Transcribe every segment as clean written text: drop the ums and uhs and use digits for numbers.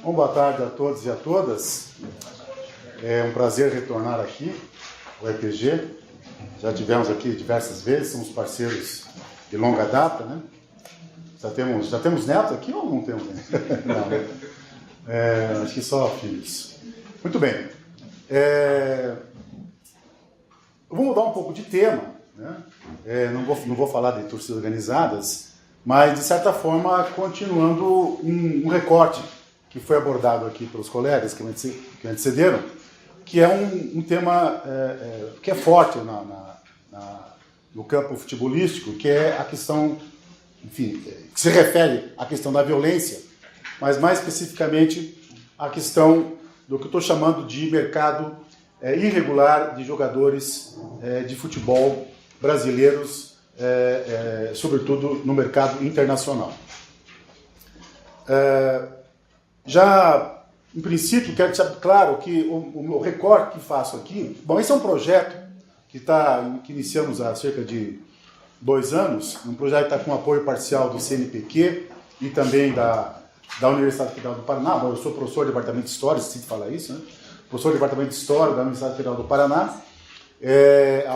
Bom, boa tarde a todos e a todas. É um prazer retornar aqui ao EPG. Já tivemos aqui diversas vezes, somos parceiros de longa data, né? Já temos netos aqui ou não temos? Não, né? Acho que só filhos. Muito bem. Eu vou mudar um pouco de tema, né? Não vou falar de torcidas organizadas, mas, de certa forma, continuando um recorte que foi abordado aqui pelos colegas que me antecederam, que é um tema que é forte no campo futebolístico, que é a questão, enfim, que se refere à questão da violência, mas mais especificamente a questão do que eu estou chamando de mercado irregular de jogadores de futebol brasileiros, sobretudo no mercado internacional. Já, em princípio, quero deixar claro que o recorte que faço aqui... Bom, esse é um projeto que iniciamos há cerca de 2 anos, um projeto que está com apoio parcial do CNPq e também da Universidade Federal do Paraná. Bom, eu sou professor do Departamento de História, esqueci de falar isso, né? Professor do Departamento de História da Universidade Federal do Paraná,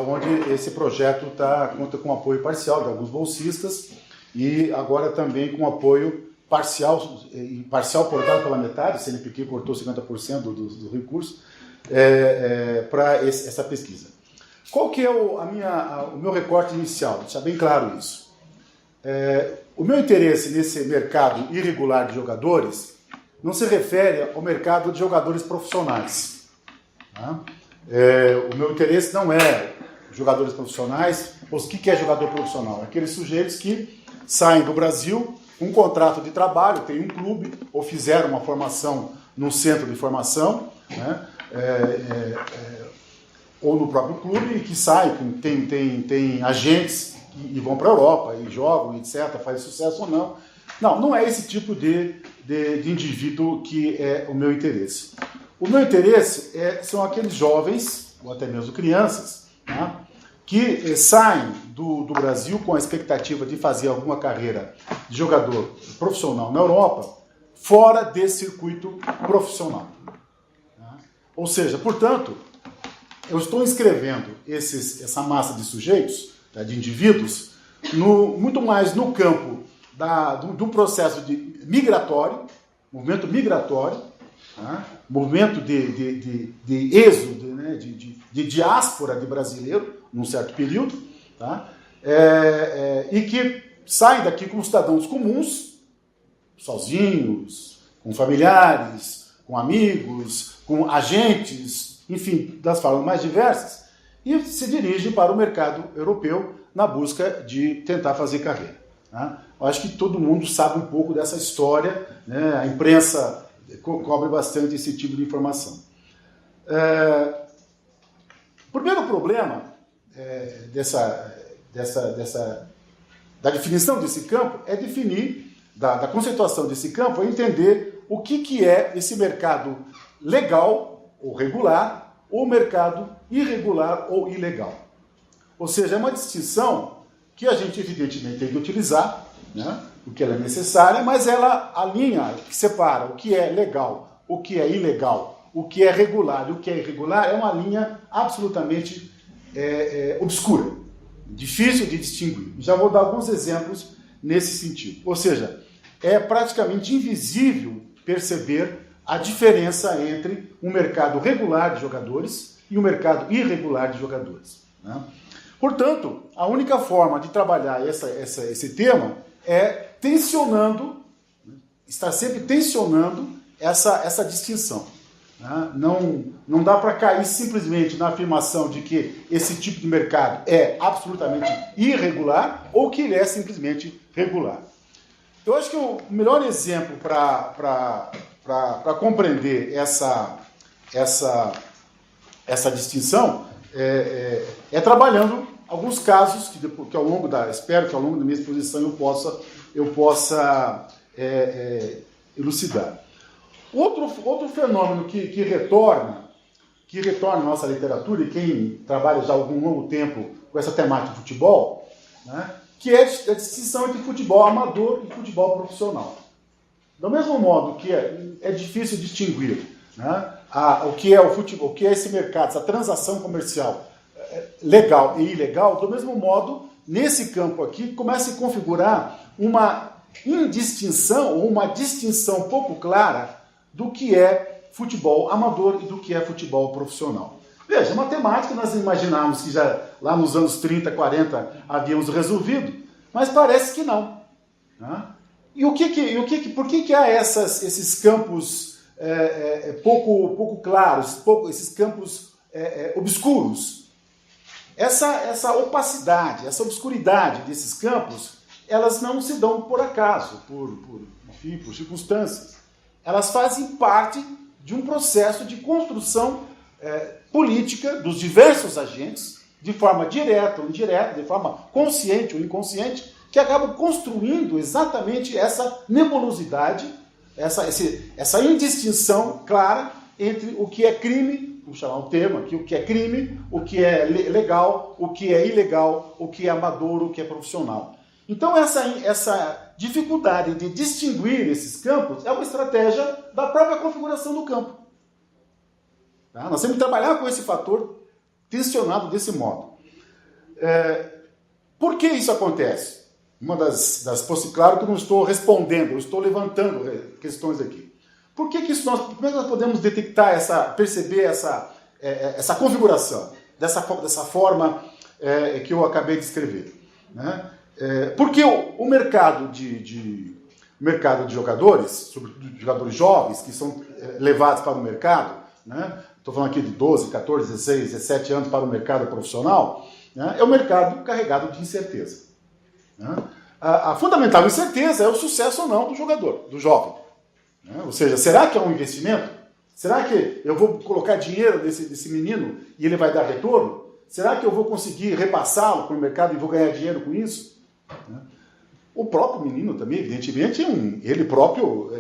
onde esse projeto conta com apoio parcial de alguns bolsistas e agora também com apoio parcial cortado pela metade, o CNPq cortou 50% do recurso para essa pesquisa. Qual que é o meu recorte inicial? Deixar bem claro isso. O meu interesse nesse mercado irregular de jogadores não se refere ao mercado de jogadores profissionais. Tá? O meu interesse não é jogadores profissionais. O que é jogador profissional? Aqueles sujeitos que saem do Brasil com um contrato de trabalho, tem um clube, ou fizeram uma formação num centro de formação, né? Ou no próprio clube, e que saem, tem agentes e vão para a Europa, e jogam, etc., fazem sucesso ou não. Não é esse tipo de indivíduo que é o meu interesse. O meu interesse são aqueles jovens, ou até mesmo crianças, né, que saem do Brasil com a expectativa de fazer alguma carreira de jogador profissional na Europa, fora desse circuito profissional. Tá? Ou seja, portanto, eu estou inscrevendo essa massa de sujeitos, tá, de indivíduos, muito mais no campo do processo migratório, movimento migratório, tá? Movimento de êxodo, né? de diáspora de brasileiro, num certo período, tá? E que saem daqui como cidadãos comuns, sozinhos, com familiares, com amigos, com agentes, enfim, das formas mais diversas, e se dirigem para o mercado europeu na busca de tentar fazer carreira. Tá? Eu acho que todo mundo sabe um pouco dessa história, né? A imprensa cobre bastante esse tipo de informação. O primeiro problema da definição desse campo é definir, da conceituação desse campo, é entender o que é esse mercado legal ou regular, ou mercado irregular ou ilegal. Ou seja, é uma distinção que a gente evidentemente tem que utilizar, né, porque ela é necessária, mas ela alinha, separa o que é legal, o que é ilegal, o que é regular e o que é irregular, é uma linha absolutamente obscura, difícil de distinguir. Já vou dar alguns exemplos nesse sentido. Ou seja, é praticamente invisível perceber a diferença entre um mercado regular de jogadores e um mercado irregular de jogadores. Né? Portanto, a única forma de trabalhar esse tema é tensionando, estar sempre tensionando essa distinção. Né? Não dá para cair simplesmente na afirmação de que esse tipo de mercado é absolutamente irregular ou que ele é simplesmente regular. Eu acho que o melhor exemplo para compreender essa distinção é trabalhando alguns casos que ao longo espero que ao longo da minha exposição eu possa elucidar. Outro fenômeno que retorna à nossa literatura, e quem trabalha já há algum longo tempo com essa temática de futebol, né, que é a distinção entre futebol amador e futebol profissional. Do mesmo modo que é difícil distinguir, né, o que é o futebol, o que é esse mercado, essa transação comercial legal e ilegal, do mesmo modo, nesse campo aqui, começa a se configurar uma indistinção, ou uma distinção pouco clara do que é futebol amador e do que é futebol profissional. Veja, a matemática nós imaginávamos que já lá nos anos 30, 40 havíamos resolvido, mas parece que não. Né? Por que há esses campos pouco claros, esses campos obscuros? Essa opacidade, essa obscuridade desses campos, elas não se dão por acaso, enfim, por circunstâncias. Elas fazem parte de um processo de construção política dos diversos agentes, de forma direta ou indireta, de forma consciente ou inconsciente, que acabam construindo exatamente essa nebulosidade, essa indistinção clara entre o que é crime, vamos chamar um termo aqui, o que é crime, o que é legal, o que é ilegal, o que é amador, o que é profissional. Então essa dificuldade de distinguir esses campos é uma estratégia da própria configuração do campo. Tá? Nós temos que trabalhar com esse fator tensionado desse modo. Por que isso acontece? Uma das claro que eu não estou respondendo, eu estou levantando questões aqui. Por que isso como é que nós podemos detectar perceber essa configuração, dessa forma que eu acabei de escrever? Né? Porque o mercado de jogadores, sobretudo de jogadores jovens, que são levados para o mercado, né? Estou falando aqui de 12, 14, 16, 17 anos para o mercado profissional, né? É um mercado carregado de incerteza. Né? A fundamental incerteza é o sucesso ou não do jogador, do jovem. Né? Ou seja, será que é um investimento? Será que eu vou colocar dinheiro desse menino e ele vai dar retorno? Será que eu vou conseguir repassá-lo para o mercado e vou ganhar dinheiro com isso? Né? O próprio menino também, evidentemente, ele próprio,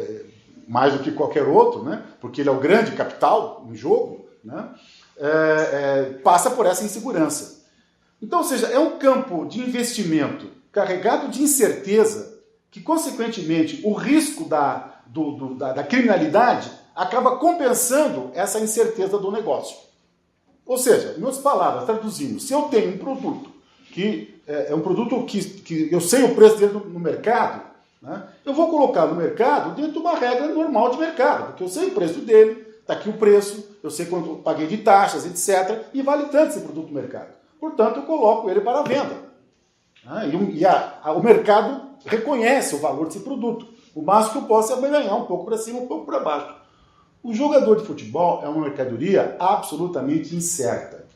mais do que qualquer outro, né? Porque ele é o grande capital em jogo, né? Passa por essa insegurança. Então, ou seja, é um campo de investimento carregado de incerteza que, consequentemente, o risco da criminalidade acaba compensando essa incerteza do negócio. Ou seja, em outras palavras, traduzindo, se eu tenho um produto que é um produto que eu sei o preço dele no mercado, né, eu vou colocar no mercado dentro de uma regra normal de mercado, porque eu sei o preço dele, está aqui o preço, eu sei quanto eu paguei de taxas, etc., e vale tanto esse produto no mercado. Portanto, eu coloco ele para a venda. O mercado reconhece o valor desse produto. O máximo que eu posso é ganhar um pouco para cima, um pouco para baixo. O jogador de futebol é uma mercadoria absolutamente incerta.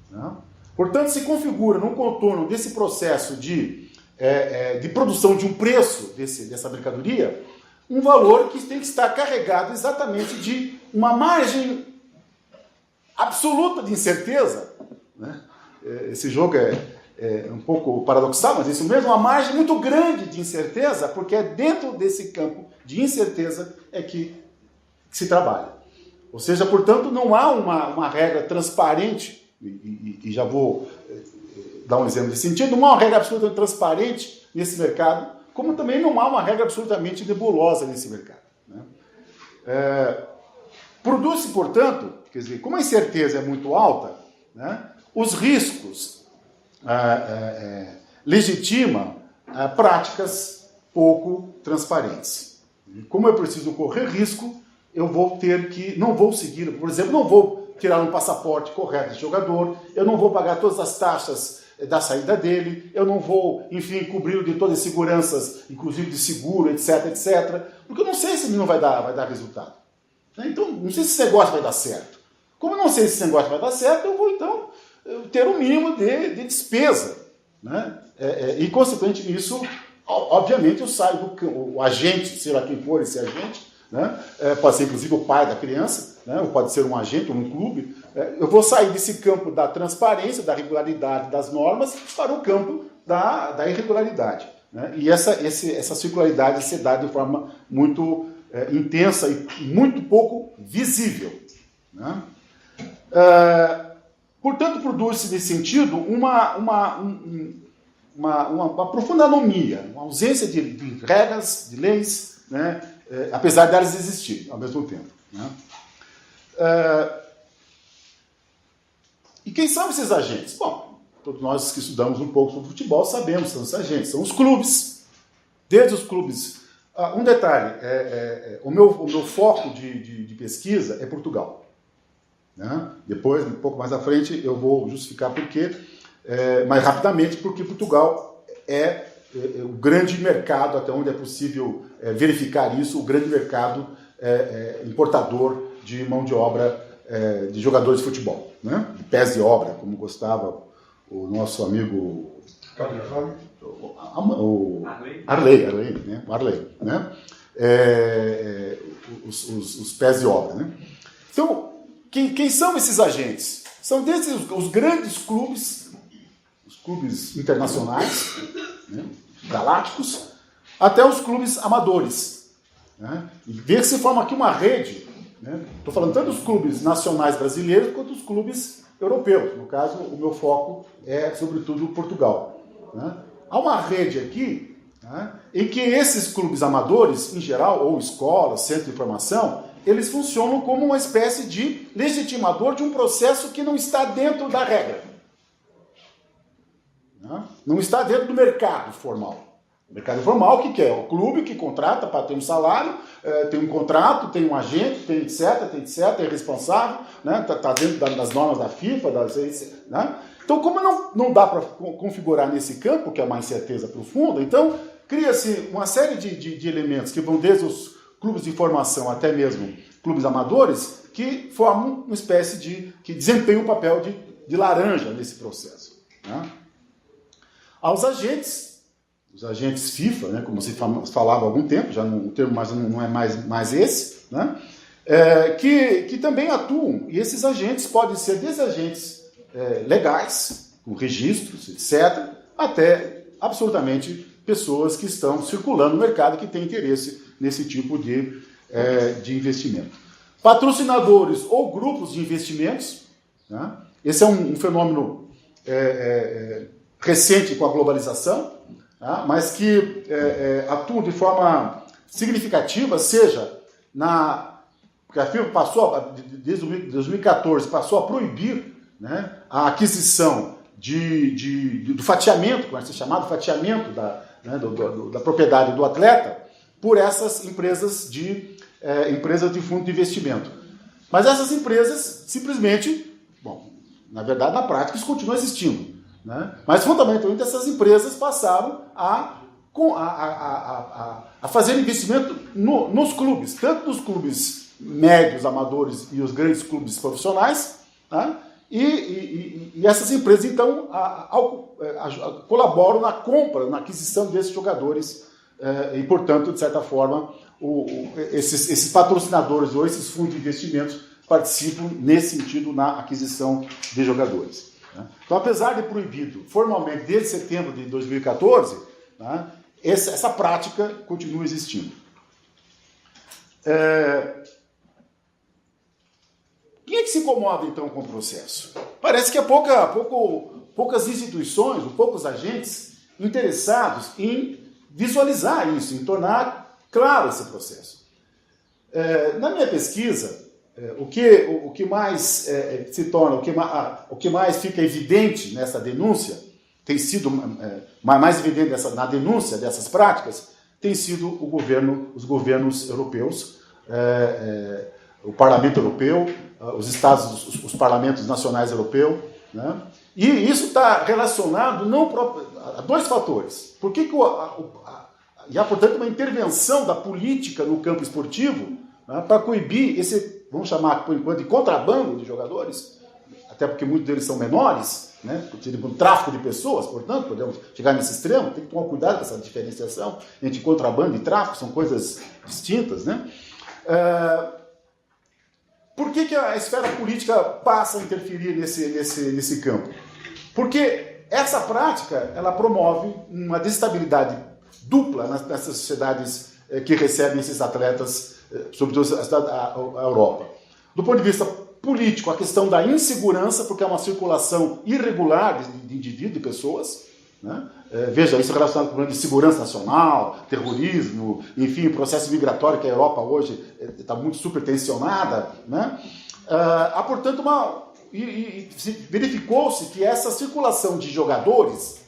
Né? Portanto, se configura num contorno desse processo de produção de um preço dessa mercadoria, um valor que tem que estar carregado exatamente de uma margem absoluta de incerteza. Né? Esse jogo é um pouco paradoxal, mas isso mesmo, uma margem muito grande de incerteza, porque é dentro desse campo de incerteza que se trabalha. Ou seja, portanto, não há uma regra transparente, e já vou dar um exemplo nesse sentido, não há uma regra absolutamente transparente nesse mercado, como também não há uma regra absolutamente nebulosa nesse mercado. Né? Produz-se, portanto, quer dizer, como a incerteza é muito alta, né, os riscos legitimam práticas pouco transparentes. Como eu preciso correr risco, eu não vou seguir, por exemplo, não vou tirar um passaporte correto de jogador, eu não vou pagar todas as taxas da saída dele, eu não vou, enfim, cobri-lo de todas as seguranças, inclusive de seguro, etc, etc, porque eu não sei se ele não vai dar resultado. Então, não sei se esse negócio vai dar certo. Como eu não sei se esse negócio vai dar certo, eu vou, então, ter um mínimo de despesa. Né? E, consequentemente, isso, obviamente, eu saio o agente, sei lá quem for esse agente, né? Pode ser, inclusive, o pai da criança, né? Ou pode ser um agente ou um clube. Eu vou sair desse campo da transparência, da regularidade das normas, para o campo da irregularidade. Né? E essa circularidade se dá de forma muito intensa e muito pouco visível. Né? Portanto, produz-se nesse sentido uma profunda anomia, uma ausência de regras, de leis, né, apesar delas existirem ao mesmo tempo. Né? E quem são esses agentes? Bom, todos nós que estudamos um pouco sobre futebol sabemos que são esses agentes, são os clubes. Desde os clubes. Um detalhe, o meu foco de pesquisa é Portugal. Né? Depois, um pouco mais à frente, eu vou justificar por quê, mais rapidamente, porque Portugal é o grande mercado, até onde é possível verificar isso, o grande mercado importador de mão de obra de jogadores de futebol, né? De pés de obra, como gostava o nosso amigo Arley, né? Né? Os pés de obra. Né? Então, quem são esses agentes? São desde os grandes clubes, os clubes internacionais, né? Galácticos, até os clubes amadores. Né? E ver que se forma aqui uma rede. Estou falando tanto dos clubes nacionais brasileiros quanto dos clubes europeus. No caso, o meu foco é, sobretudo, Portugal. Né? Há uma rede aqui, né, em que esses clubes amadores, em geral, ou escolas, centro de formação, eles funcionam como uma espécie de legitimador de um processo que não está dentro da regra. Né? Não está dentro do mercado formal. O mercado formal, o que é? O clube que contrata para ter um salário, tem um contrato, tem um agente, tem etc, é responsável, né? Tá dentro das normas da FIFA, né? Então, como não dá para configurar nesse campo, que é uma incerteza profunda, então cria-se uma série de elementos que vão desde os clubes de formação até mesmo clubes amadores, que formam uma espécie que desempenham um papel de laranja nesse processo. Né? Há os agentes FIFA, né, como se falava há algum tempo, já o termo não é mais esse, né, que também atuam, e esses agentes podem ser desde agentes legais, com registros, etc., até absolutamente pessoas que estão circulando no mercado e que têm interesse nesse tipo de investimento. Patrocinadores ou grupos de investimentos, né, esse é um fenômeno recente com a globalização, mas que atuam de forma significativa, seja porque a FIFA passou, desde 2014, passou a proibir, né, a aquisição do fatiamento, como é chamado fatiamento da propriedade do atleta, por essas empresas de fundo de investimento. Mas essas empresas simplesmente, na verdade, na prática, isso continua existindo. Né? Mas, fundamentalmente, essas empresas passaram a fazer investimento nos clubes, tanto nos clubes médios, amadores e os grandes clubes profissionais, né? E essas empresas, então, colaboram na compra, na aquisição desses jogadores e, portanto, de certa forma, esses patrocinadores ou esses fundos de investimentos participam, nesse sentido, na aquisição de jogadores. Então, apesar de proibido formalmente desde setembro de 2014, né, essa prática continua existindo. Quem é que se incomoda, então, com o processo? Parece que há poucas instituições, ou poucos agentes interessados em visualizar isso, em tornar claro esse processo. Na minha pesquisa, o que mais se torna, o que mais fica evidente nessa denúncia, tem sido mais evidente na denúncia dessas práticas, tem sido os governos europeus, o Parlamento Europeu, os parlamentos nacionais europeus, né? E isso está relacionado a dois fatores. Por que e há, portanto, uma intervenção da política no campo esportivo, né, para coibir esse, vamos chamar por enquanto, de contrabando de jogadores, até porque muitos deles são menores, né, por tráfico de pessoas, portanto, podemos chegar nesse extremo, tem que tomar cuidado com essa diferenciação entre contrabando e tráfico, são coisas distintas, né? Por que a esfera política passa a interferir nesse campo? Porque essa prática, ela promove uma desestabilidade dupla nessas sociedades que recebem esses atletas, sobretudo a Europa. Do ponto de vista político, a questão da insegurança, porque é uma circulação irregular de indivíduos, de pessoas, né? Veja, isso relacionado com o problema de segurança nacional, terrorismo, enfim, o processo migratório que a Europa hoje está muito supertensionada, né? Há, portanto, verificou-se que essa circulação de jogadores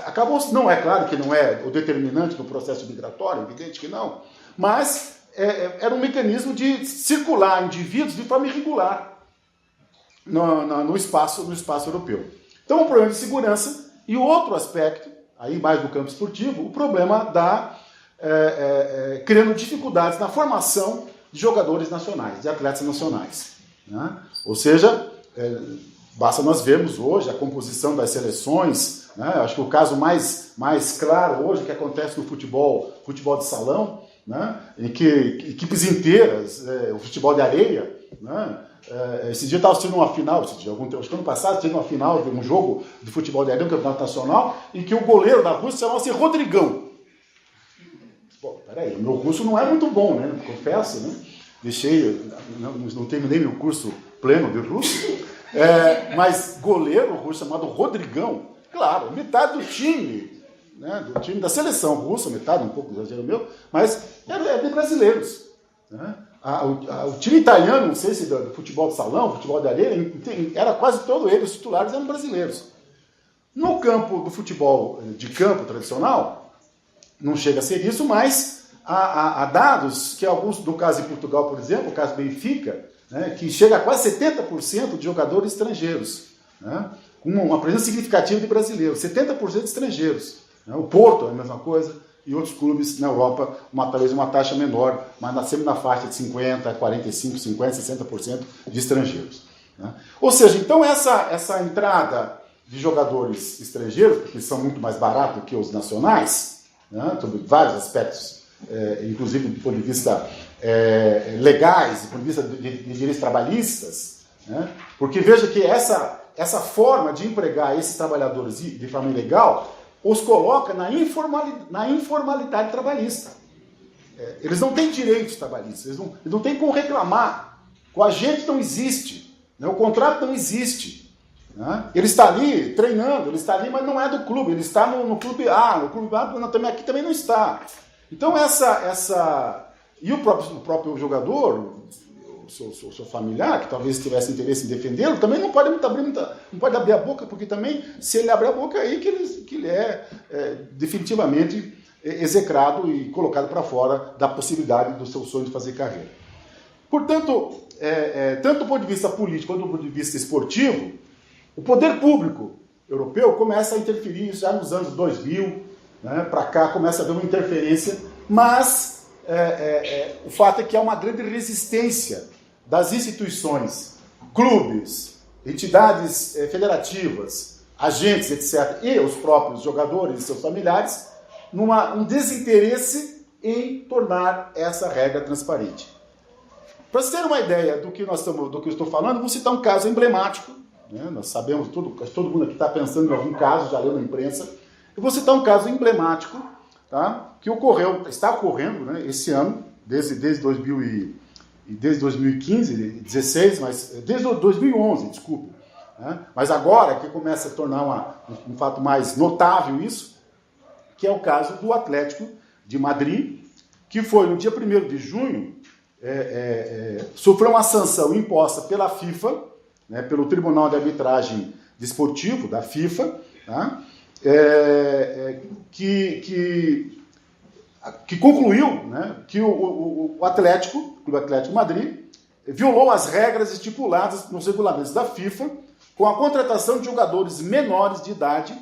acabou, não é claro que não é o determinante do processo migratório, evidente que não, mas era um mecanismo de circular indivíduos de forma irregular no espaço europeu. Então, o problema de segurança. E o outro aspecto, aí mais do campo esportivo, o problema criando dificuldades na formação de jogadores nacionais, de atletas nacionais, né? Ou seja, basta nós vermos hoje a composição das seleções, né? Acho que o caso mais claro hoje que acontece no futebol de salão, né? Em que equipes inteiras, o futebol de areia, né? Esse dia eu estava assistindo uma final, acho que ano passado, tive uma final de um jogo de futebol de areia, um campeonato nacional, em que o goleiro da Rússia chamava-se Rodrigão. Bom, peraí, o meu russo não é muito bom, né? Confesso, né? Não terminei meu curso pleno de russo, mas goleiro russo chamado Rodrigão, claro, metade do time, né? Do time da seleção russa, metade, um pouco exagero meu, mas é de brasileiros, né? O time italiano, não sei se do futebol de salão, futebol de areia, era quase todos eles, os titulares eram brasileiros. No campo do futebol de campo tradicional, não chega a ser isso, mas há dados que alguns, no caso de Portugal, por exemplo, o caso do Benfica, né, que chega a quase 70% de jogadores estrangeiros, né, com uma presença significativa de brasileiros, 70% de estrangeiros. Né, o Porto é a mesma coisa. E outros clubes na Europa, talvez uma taxa menor, mas sempre na faixa de 50%, 45%, 50%, 60% de estrangeiros, né? Ou seja, então essa entrada de jogadores estrangeiros, porque são muito mais baratos que os nacionais, né, sobre vários aspectos, inclusive do ponto de vista legais, do ponto de vista de direitos trabalhistas, né, porque veja que essa forma de empregar esses trabalhadores de forma ilegal os coloca na informalidade trabalhista. Eles não têm direitos trabalhistas, eles não têm como reclamar. O agente não existe, né? O contrato não existe, né? Ele está ali treinando, ele está ali, mas não é do clube, ele está no clube A, no clube A aqui também não está. Então e o próprio jogador, o seu familiar, que talvez tivesse interesse em defendê-lo, também não pode abrir a boca, porque também, se ele abrir a boca, é aí que ele é definitivamente execrado e colocado para fora da possibilidade do seu sonho de fazer carreira. Portanto, tanto do ponto de vista político quanto do ponto de vista esportivo, o poder público europeu começa a interferir já nos anos 2000, né, para cá começa a haver uma interferência, mas o fato é que há uma grande resistência das instituições, clubes, entidades federativas, agentes, etc., e os próprios jogadores e seus familiares, um desinteresse em tornar essa regra transparente. Para vocês terem uma ideia do que eu estou falando, vou citar um caso emblemático, né? Nós sabemos, todo mundo aqui está pensando em algum caso, já leu na imprensa. Eu vou citar um caso emblemático, tá? Que está ocorrendo, né, esse ano, desde 2015, 16, mas desde 2011, desculpe, né? Mas agora que começa a tornar um fato mais notável isso, que é o caso do Atlético de Madrid, que foi no dia 1º de junho, sofreu uma sanção imposta pela FIFA, né, pelo Tribunal de Arbitragem Desportivo da FIFA, tá? Que concluiu, né, que o Clube Atlético Madrid violou as regras estipuladas nos regulamentos da FIFA com a contratação de jogadores menores de idade,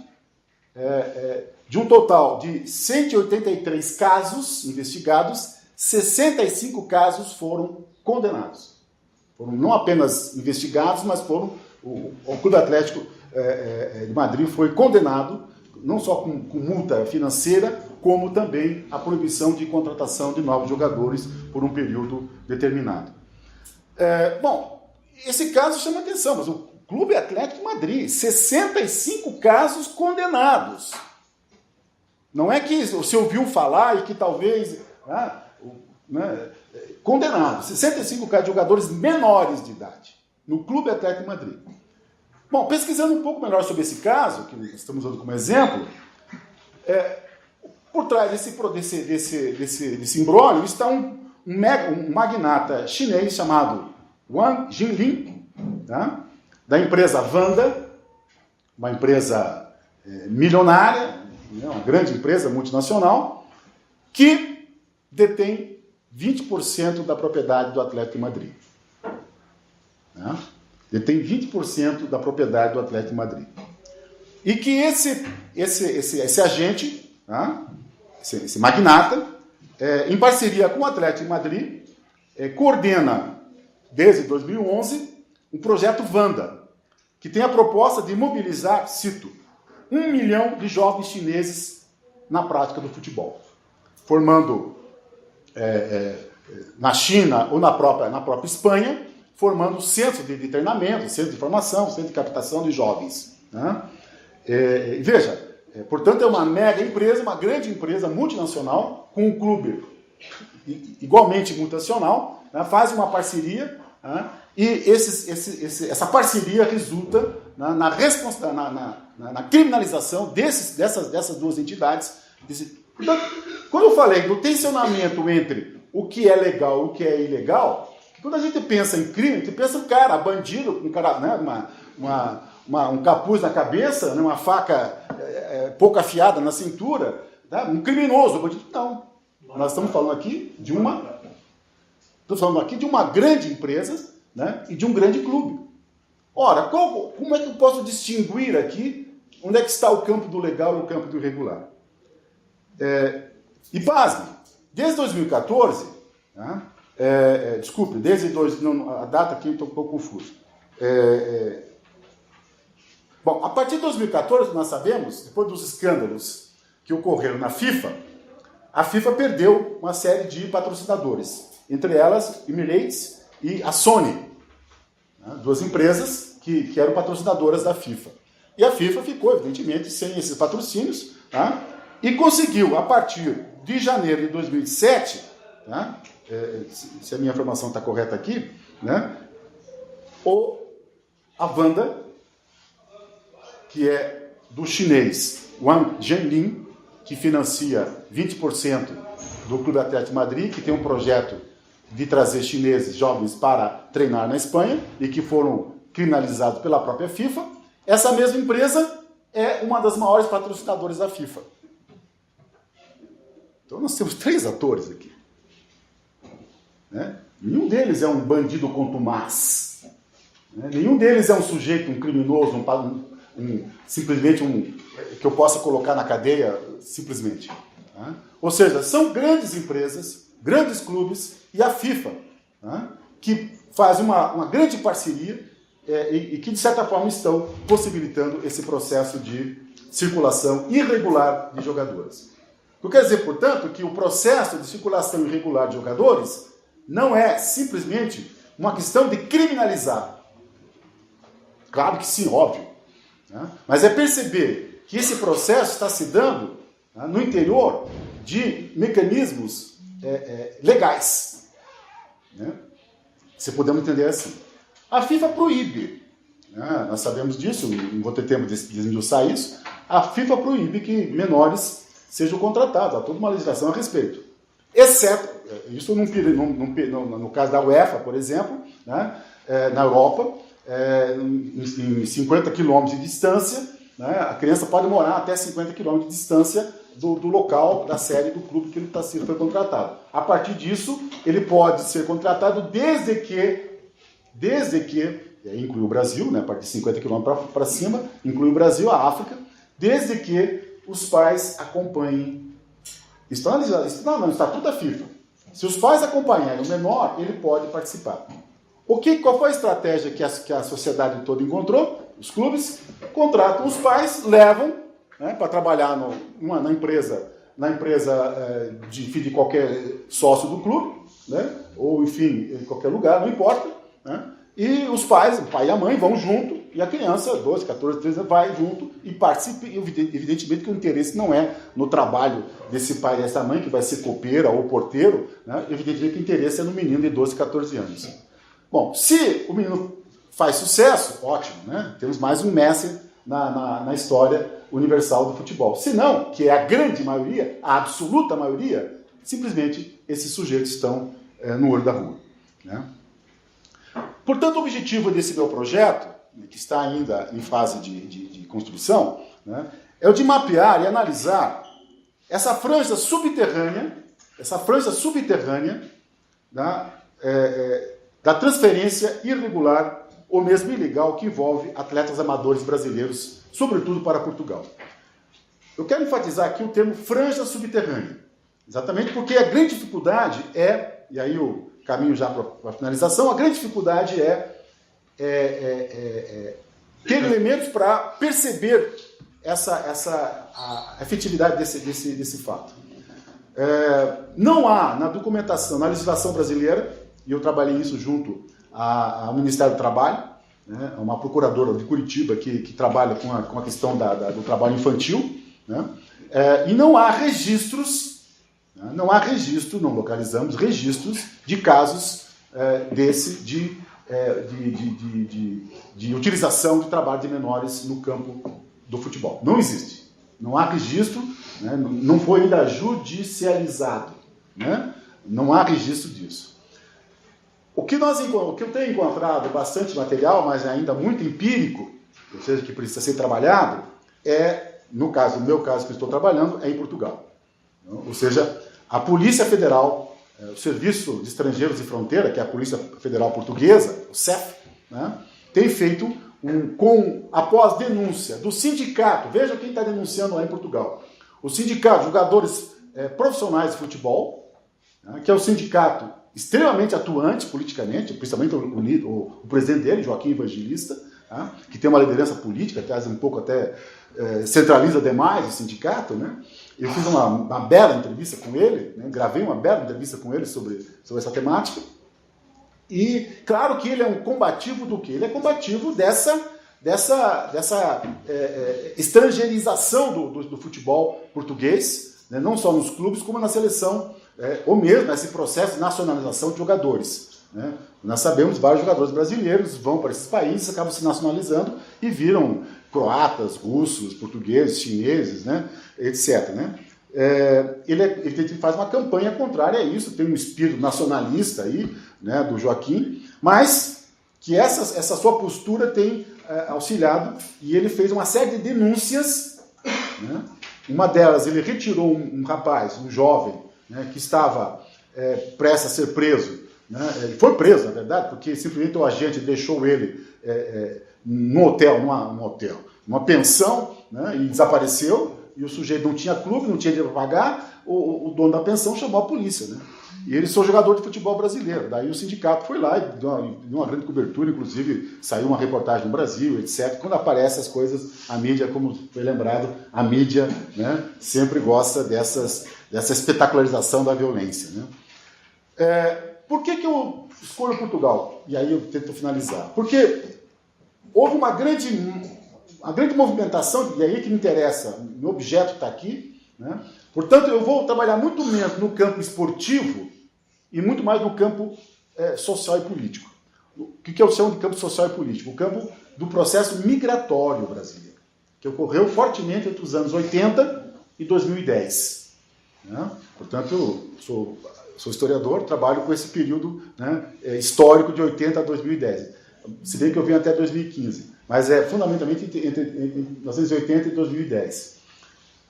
de um total de 183 casos investigados, 65 casos foram condenados. Foram não apenas investigados, mas o Clube Atlético de Madrid foi condenado não só com multa financeira, como também a proibição de contratação de novos jogadores por um período determinado. Bom, esse caso chama atenção, mas o Clube Atlético de Madrid, 65 casos condenados. Não é que você ouviu falar e que talvez... condenados, 65 casos de jogadores menores de idade, no Clube Atlético de Madrid. Bom, pesquisando um pouco melhor sobre esse caso, que estamos usando como exemplo, por trás desse imbróglio está um magnata chinês chamado Wang Jinlin, tá? Da empresa Wanda, uma empresa milionária, né, uma grande empresa multinacional, que detém 20% da propriedade do Atlético de Madrid. Né? Detém 20% da propriedade do Atlético de Madrid. E que esse agente, tá? esse magnata, em parceria com o Atlético de Madrid, coordena, desde 2011, um projeto Wanda, que tem a proposta de mobilizar, cito, 1 milhão de jovens chineses na prática do futebol, formando na China ou na própria Espanha, formando centros de treinamento, centros de formação, centros de captação de jovens. Né? Veja, portanto, é uma mega empresa, uma grande empresa multinacional, com um clube igualmente multinacional, né? Faz uma parceria, né? E essa parceria resulta na criminalização dessas duas entidades. Quando eu falei do tensionamento entre o que é legal e o que é ilegal, quando a gente pensa em crime, a gente pensa um cara, bandido, um cara, né, um capuz na cabeça, né, uma faca pouco afiada na cintura, né, um criminoso, um bandido. Não. Nós estamos falando aqui de uma grande empresa, né, e de um grande clube. Ora, como é que eu posso distinguir aqui onde é que está o campo do legal e o campo do irregular? E pasme, desde 2014, né, a data aqui eu estou um pouco confuso. Bom, a partir de 2014, nós sabemos, depois dos escândalos que ocorreram na FIFA, a FIFA perdeu uma série de patrocinadores, entre elas Emirates e a Sony, né, duas empresas que eram patrocinadoras da FIFA. E a FIFA ficou, evidentemente, sem esses patrocínios, tá? E conseguiu, a partir de janeiro de 2007, tá? Se a minha informação está correta aqui, né? A Wanda, que é do chinês Wang Jinlin, que financia 20% do Clube Atlético de Madrid, que tem um projeto de trazer chineses jovens para treinar na Espanha e que foram criminalizados pela própria FIFA. Essa mesma empresa é uma das maiores patrocinadoras da FIFA. Então nós temos 3 atores aqui. Né? Nenhum deles é um bandido contumaz. Né? Nenhum deles é um sujeito, um criminoso, simplesmente que eu possa colocar na cadeia, simplesmente. Né? Ou seja, são grandes empresas, grandes clubes e a FIFA, né? Que faz uma grande parceria e que, de certa forma, estão possibilitando esse processo de circulação irregular de jogadores. O que quer dizer, portanto, que o processo de circulação irregular de jogadores não é simplesmente uma questão de criminalizar. Claro que sim, óbvio. Né? Mas é perceber que esse processo está se dando, né, no interior de mecanismos legais. Né? Se podemos entender assim. A FIFA proíbe, né? Nós sabemos disso, não vou ter tempo de esmiuçar isso, a FIFA proíbe que menores sejam contratados, há toda uma legislação a respeito. Exceto, isso no caso da UEFA, por exemplo, né? Na Europa, em 50 quilômetros de distância, né? A criança pode morar até 50 quilômetros de distância do local, da sede do clube que ele foi contratado. A partir disso, ele pode ser contratado desde que inclui o Brasil, né? A partir de 50 quilômetros para cima, inclui o Brasil, a África, desde que os pais acompanhem. Isso não, no Estatuto da FIFA. Se os pais acompanharem o menor, ele pode participar. Qual foi a estratégia que a sociedade toda encontrou? Os clubes contratam os pais, levam, né, para trabalhar na empresa de qualquer sócio do clube, né, ou enfim, em qualquer lugar, não importa. Né, e os pais, o pai e a mãe, vão junto, e a criança, 12, 14, 13 anos, vai junto e participa. Evidentemente que o interesse não é no trabalho desse pai e dessa mãe, que vai ser copeira ou porteiro, né, evidentemente que o interesse é no menino de 12, 14 anos. Bom, se o menino faz sucesso, ótimo, né? Temos mais um Messi na história universal do futebol. Se não, que é a grande maioria, a absoluta maioria, simplesmente esses sujeitos estão no olho da rua, né? Portanto, o objetivo desse meu projeto, que está ainda em fase de construção, né, é o de mapear e analisar essa franja subterrânea da transferência irregular ou mesmo ilegal que envolve atletas amadores brasileiros, sobretudo para Portugal. Eu quero enfatizar aqui o termo franja subterrânea, exatamente porque a grande dificuldade e aí o caminho já para a finalização, a grande dificuldade é ter elementos para perceber a efetividade desse fato. Não há na documentação, na legislação brasileira, e eu trabalhei nisso junto ao Ministério do Trabalho, né, uma procuradora de Curitiba que trabalha com a questão do trabalho infantil, né, e não há registros, né, não localizamos registros de casos de utilização de trabalho de menores no campo do futebol. Não existe. Não há registro, né, não foi ainda judicializado, né, não há registro disso. O que eu tenho encontrado bastante material, mas ainda muito empírico, ou seja, que precisa ser trabalhado, no meu caso que eu estou trabalhando, é em Portugal. Ou seja, a Polícia Federal, o Serviço de Estrangeiros e Fronteira, que é a Polícia Federal Portuguesa, o CEF, né, tem feito após denúncia do sindicato, veja quem está denunciando lá em Portugal, o sindicato de jogadores profissionais de futebol, né, que é o sindicato extremamente atuante politicamente, principalmente o presidente dele, Joaquim Evangelista, tá, que tem uma liderança política, até um pouco centraliza demais o sindicato, né? Eu fiz uma bela entrevista com ele, né? Gravei uma bela entrevista com ele sobre essa temática, e claro que ele é um combativo do quê? Ele é combativo dessa estrangeirização do futebol português, né? Não só nos clubes, como na seleção, ou mesmo esse processo de nacionalização de jogadores, né? Nós sabemos que vários jogadores brasileiros vão para esses países, acabam se nacionalizando e viram croatas, russos, portugueses, chineses, né? Etc. Né? Ele faz uma campanha contrária a isso, tem um espírito nacionalista aí, né, do Joaquim, mas que essa sua postura tem auxiliado, e ele fez uma série de denúncias, né? Uma delas, ele retirou um rapaz, um jovem, né, que estava prestes a ser preso, né? Ele foi preso, na verdade, porque simplesmente o agente deixou ele numa pensão, né, e desapareceu, e o sujeito não tinha clube, não tinha dinheiro para pagar, o dono da pensão chamou a polícia, né? E ele sou jogador de futebol brasileiro. Daí o sindicato foi lá e deu uma grande cobertura, inclusive saiu uma reportagem no Brasil, etc. Quando aparecem as coisas, a mídia, como foi lembrado, a mídia, né, sempre gosta dessa espetacularização da violência, né? Por que eu escolho Portugal? E aí eu tento finalizar. Porque houve uma grande movimentação, e aí que me interessa, meu objeto está aqui, né? Portanto, eu vou trabalhar muito menos no campo esportivo e muito mais no campo social e político. O que eu chamo de campo social e político? O campo do processo migratório brasileiro, que ocorreu fortemente entre os anos 80 e 2010. Né? Portanto, eu sou historiador, trabalho com esse período, né, histórico de 80 a 2010. Se bem que eu vim até 2015, mas fundamentalmente entre 1980 e 2010.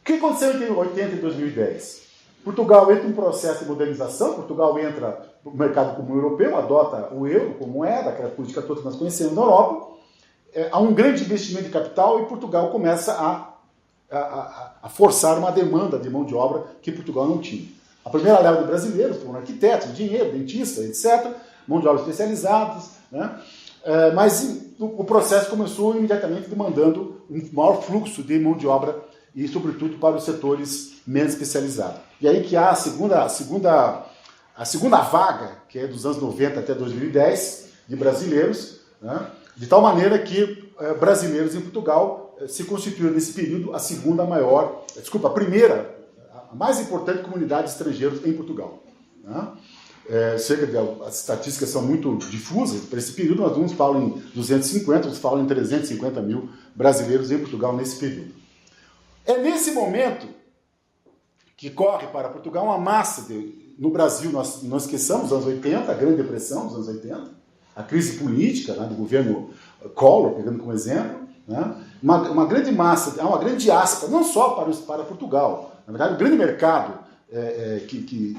O que aconteceu entre 80 e 2010? Portugal entra em um processo de modernização, Portugal entra no mercado comum europeu, adota o euro como moeda, aquela política toda que nós conhecemos na Europa, há um grande investimento de capital e Portugal começa a forçar uma demanda de mão de obra que Portugal não tinha. A primeira leva de brasileiros foram arquitetos, engenheiros, dentistas, etc., mão de obra especializados, né? Mas o processo começou imediatamente demandando um maior fluxo de mão de obra e, sobretudo, para os setores menos especializados. E aí que há a segunda vaga, que é dos anos 90 até 2010, de brasileiros, né? De tal maneira que brasileiros em Portugal se constituíram nesse período a mais importante comunidade de estrangeiros em Portugal. Né? as estatísticas são muito difusas, para esse período uns falam em 250, outros falam em 350 mil brasileiros em Portugal nesse período. É nesse momento que corre para Portugal uma massa no Brasil, nós não esqueçamos, os anos 80, a Grande Depressão dos anos 80, a crise política, né, do governo Collor, pegando como exemplo, né, uma grande massa, uma grande diáspora, não só para Portugal, na verdade, um grande mercado de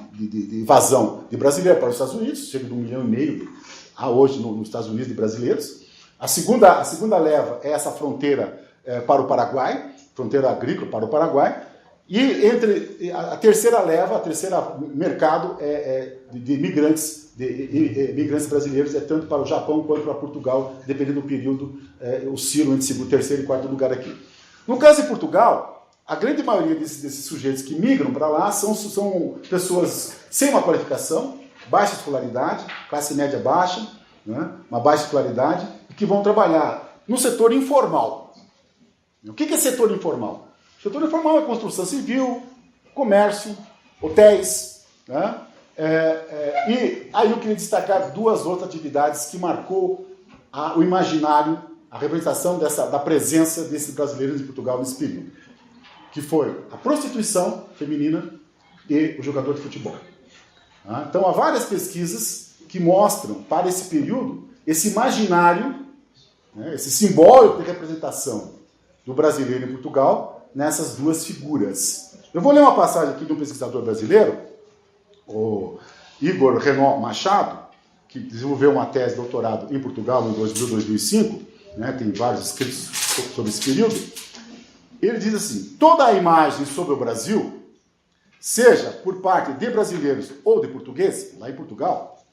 invasão de brasileiros para os Estados Unidos, cerca de 1,5 milhão há hoje nos Estados Unidos de brasileiros. A segunda leva é essa fronteira para o Paraguai, fronteira agrícola para o Paraguai, e entre a terceira mercado de imigrantes brasileiros é tanto para o Japão quanto para Portugal, dependendo do período, oscilam entre terceiro e quarto lugar aqui. No caso de Portugal, a grande maioria desses sujeitos que migram para lá são pessoas sem uma qualificação, baixa escolaridade, classe média baixa, né, uma baixa escolaridade, e que vão trabalhar no setor informal. O que é setor informal? O setor informal é construção civil, comércio, hotéis, né? E aí eu queria destacar duas outras atividades que marcou o imaginário, a representação da presença desses brasileiros em Portugal nesse período, que foi a prostituição feminina e o jogador de futebol. Então há várias pesquisas que mostram para esse período esse imaginário, né, esse simbólico de representação do brasileiro em Portugal nessas duas figuras. Eu vou ler uma passagem aqui de um pesquisador brasileiro, o Igor Renaud Machado, que desenvolveu uma tese de doutorado em Portugal em 2005, né, tem vários escritos sobre esse período. Ele diz assim: toda a imagem sobre o Brasil, seja por parte de brasileiros ou de portugueses, lá em Portugal,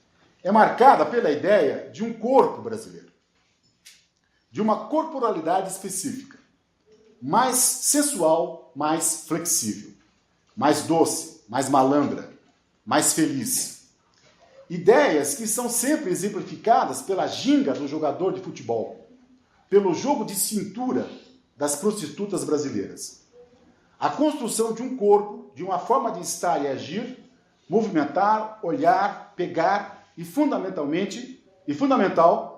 é marcada pela ideia de um corpo brasileiro, de uma corporalidade específica, mais sensual, mais flexível, mais doce, mais malandra, mais feliz. Ideias que são sempre exemplificadas pela ginga do jogador de futebol, pelo jogo de cintura das prostitutas brasileiras. A construção de um corpo, de uma forma de estar e agir, movimentar, olhar, pegar e fundamental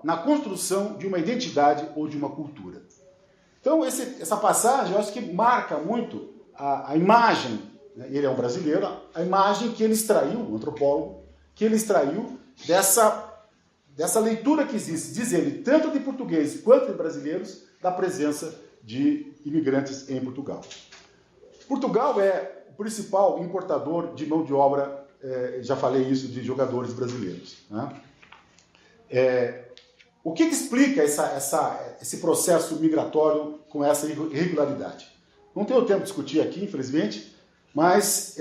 na construção de uma identidade ou de uma cultura. Então, essa passagem, eu acho que marca muito a imagem, né, ele é um brasileiro, a imagem que ele extraiu, um antropólogo, que ele extraiu dessa leitura que existe, diz ele, tanto de portugueses quanto de brasileiros, da presença de imigrantes em Portugal. Portugal é o principal importador de mão de obra, já falei isso, de jogadores brasileiros. Né? O que explica esse processo migratório com essa irregularidade? Não tenho tempo de discutir aqui, infelizmente, mas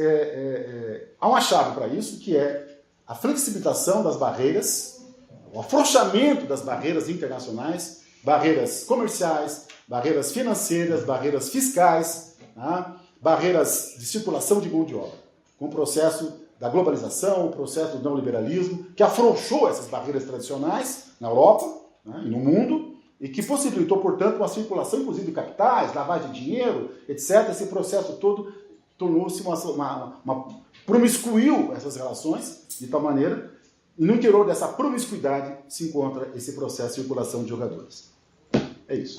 há uma chave para isso, que é a flexibilização das barreiras, o afrouxamento das barreiras internacionais, barreiras comerciais, barreiras financeiras, barreiras fiscais, tá? Barreiras de circulação de mão de obra, com o processo da globalização, o processo do neoliberalismo, que afrouxou essas barreiras tradicionais na Europa, né, e no mundo, e que possibilitou, portanto, uma circulação, inclusive, de capitais, lavagem de dinheiro, etc. Esse processo todo tornou-se promiscuiu essas relações, de tal maneira, e no interior dessa promiscuidade se encontra esse processo de circulação de jogadores. É isso.